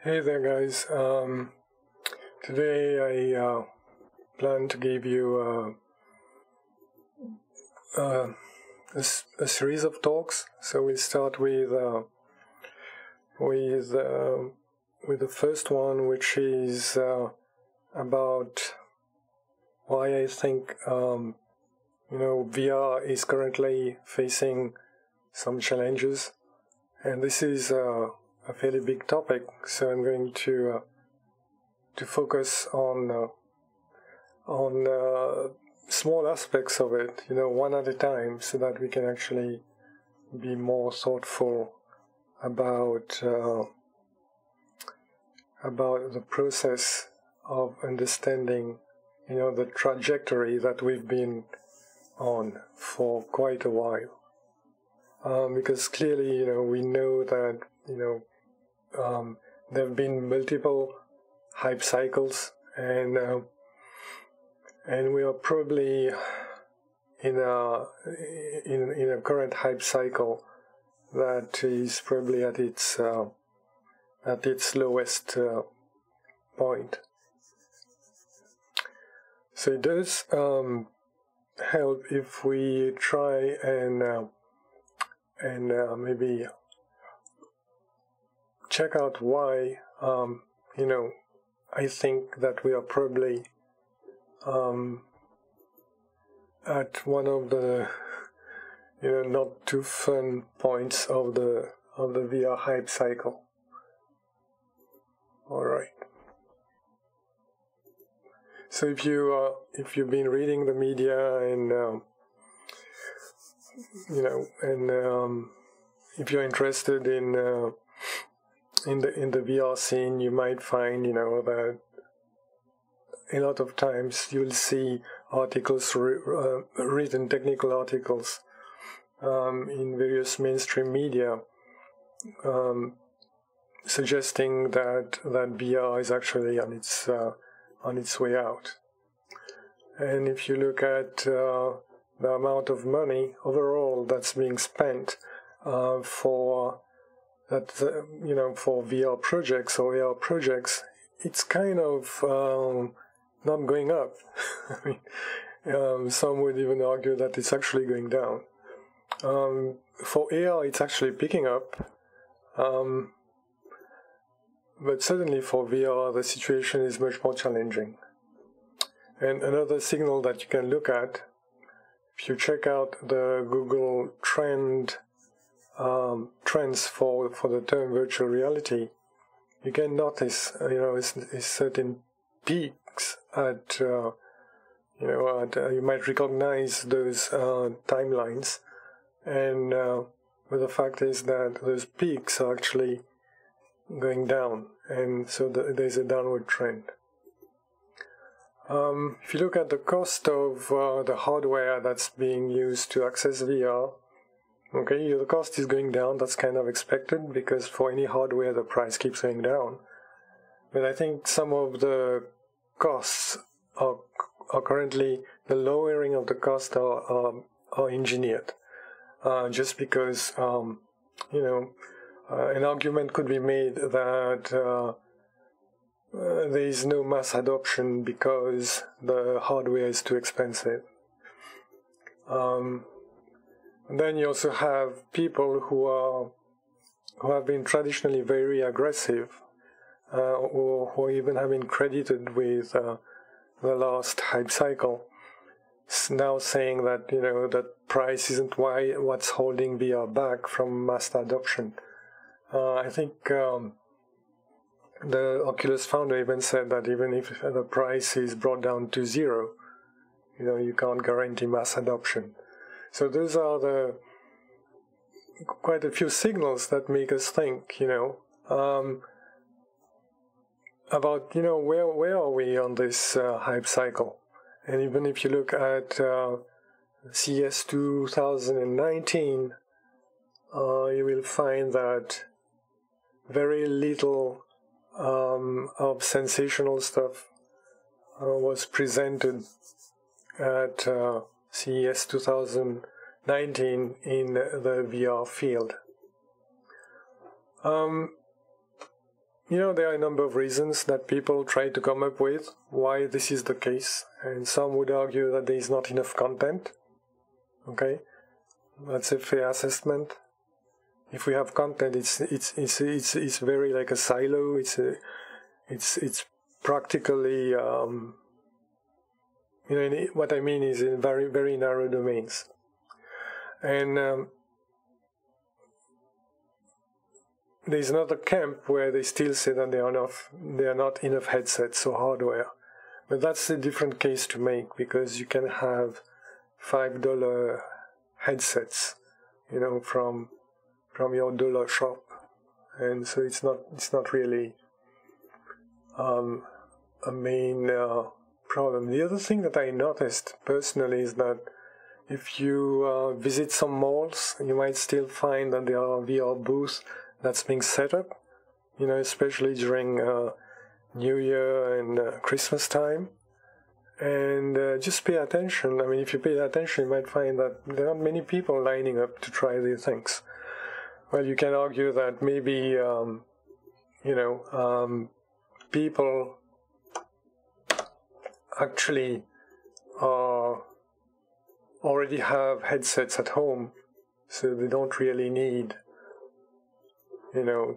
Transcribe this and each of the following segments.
Hey there, guys. Today I plan to give you a series of talks. So we'll start with the first one, which is about why I think VR is currently facing some challenges, and this is a fairly big topic, so I'm going to focus on small aspects of it, one at a time, so that we can actually be more thoughtful about the process of understanding, the trajectory that we've been on for quite a while. Because clearly, we know that, there have been multiple hype cycles, and we are probably in a current hype cycle that is probably at its lowest point. So it does help if we try and maybe check out why, I think that we are probably at one of the, not too fun points of the VR hype cycle. All right. So if you've been reading the media and if you're interested in the VR scene, you might find, that a lot of times you'll see articles, written technical articles, in various mainstream media, suggesting that VR is actually on its way out. And if you look at the amount of money overall that's being spent for VR projects or AR projects, it's kind of not going up. I mean, some would even argue that it's actually going down. For AR, it's actually picking up, but certainly for VR, the situation is much more challenging. And another signal that you can look at, if you check out the Google trends for the term virtual reality, you can notice, a certain peaks at, you might recognize those timelines, and but the fact is that those peaks are actually going down, and so there's a downward trend. If you look at the cost of the hardware that's being used to access VR, okay, the cost is going down. That's kind of expected, because for any hardware the price keeps going down. But I think some of the costs are currently, the lowering of the cost are engineered, just because an argument could be made that there is no mass adoption because the hardware is too expensive. Then you also have people who have been traditionally very aggressive, or who even have been credited with the last hype cycle, now saying that that price isn't what's holding VR back from mass adoption. I think the Oculus founder even said that even if the price is brought down to zero, you can't guarantee mass adoption. So those are quite a few signals that make us think, about, where are we on this hype cycle? And even if you look at CES 2019, you will find that very little of sensational stuff was presented at CES 2019 in the VR field. there are a number of reasons that people try to come up with why this is the case, and some would argue that there is not enough content. Okay, that's a fair assessment. If we have content, it's very like a silo. It's practically what I mean is in very very narrow domains, and there's another camp where they still say that there are not enough headsets or hardware, but that's a different case to make, because you can have $5 headsets, from your dollar shop, and so it's not really a main problem. The other thing that I noticed personally is that if you visit some malls, you might still find that there are VR booths that's being set up, especially during New Year and Christmas time. And just pay attention. I mean, if you pay attention, you might find that there are not many people lining up to try these things. Well, you can argue that maybe, people actually already have headsets at home, so they don't really need,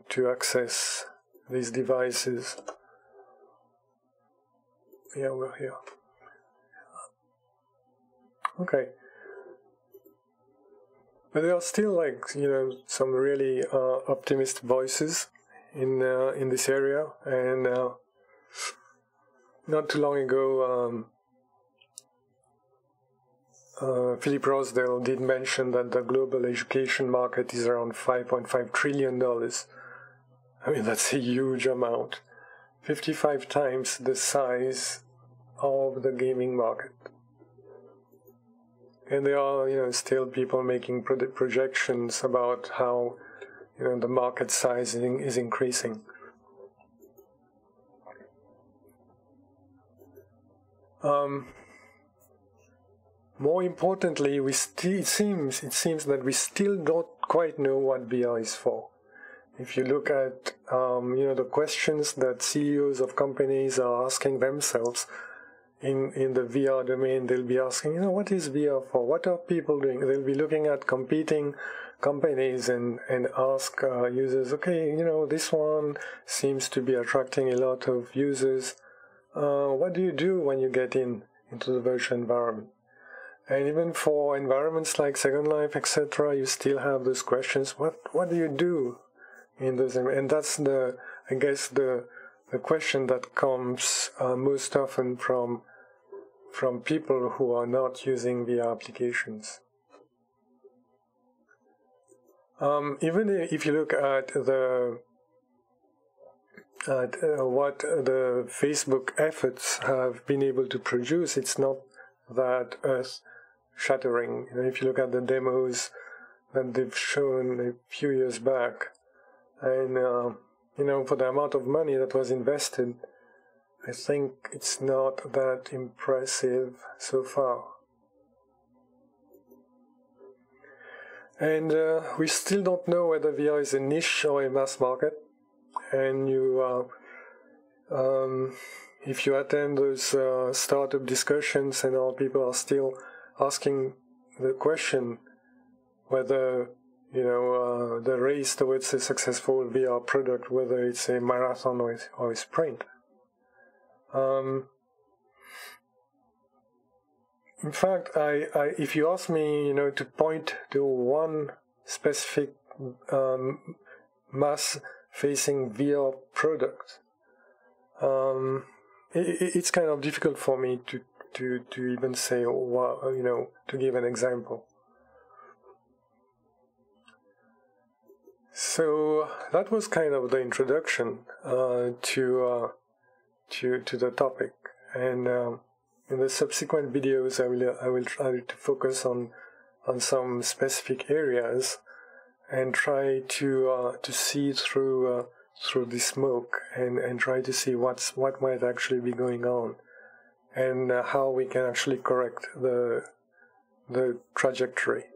to access these devices. Yeah, we're here. Okay. But there are still, some really optimistic voices in this area, and not too long ago, Philip Rosedale did mention that the global education market is around $5.5 trillion. I mean, that's a huge amount. 55 times the size of the gaming market. And there are, still people making projections about how, the market size is increasing. More importantly, it seems that we still don't quite know what VR is for. If you look at, the questions that CEOs of companies are asking themselves in the VR domain, they'll be asking, what is VR for? What are people doing? They'll be looking at competing companies and ask users, okay, this one seems to be attracting a lot of users. What do you do when you get into the virtual environment? And even for environments like Second Life, etc., you still have those questions. What do you do in those? And that's the question that comes most often from people who are not using VR applications. Even if you look at what the Facebook efforts have been able to produce, it's not that earth-shattering. If you look at the demos that they've shown a few years back, and for the amount of money that was invested, I think it's not that impressive so far. And we still don't know whether VR is a niche or a mass market. And if you attend those startup discussions, and all people are still asking the question whether the race towards a successful VR product, whether it's a marathon or a sprint. In fact, if you ask me, to point to one specific mass-facing VR product, it's kind of difficult for me to even say, to give an example. So that was kind of the introduction to the topic, and in the subsequent videos, I will try to focus on some specific areas and try to see through the smoke and try to see what might actually be going on, and how we can actually correct the trajectory.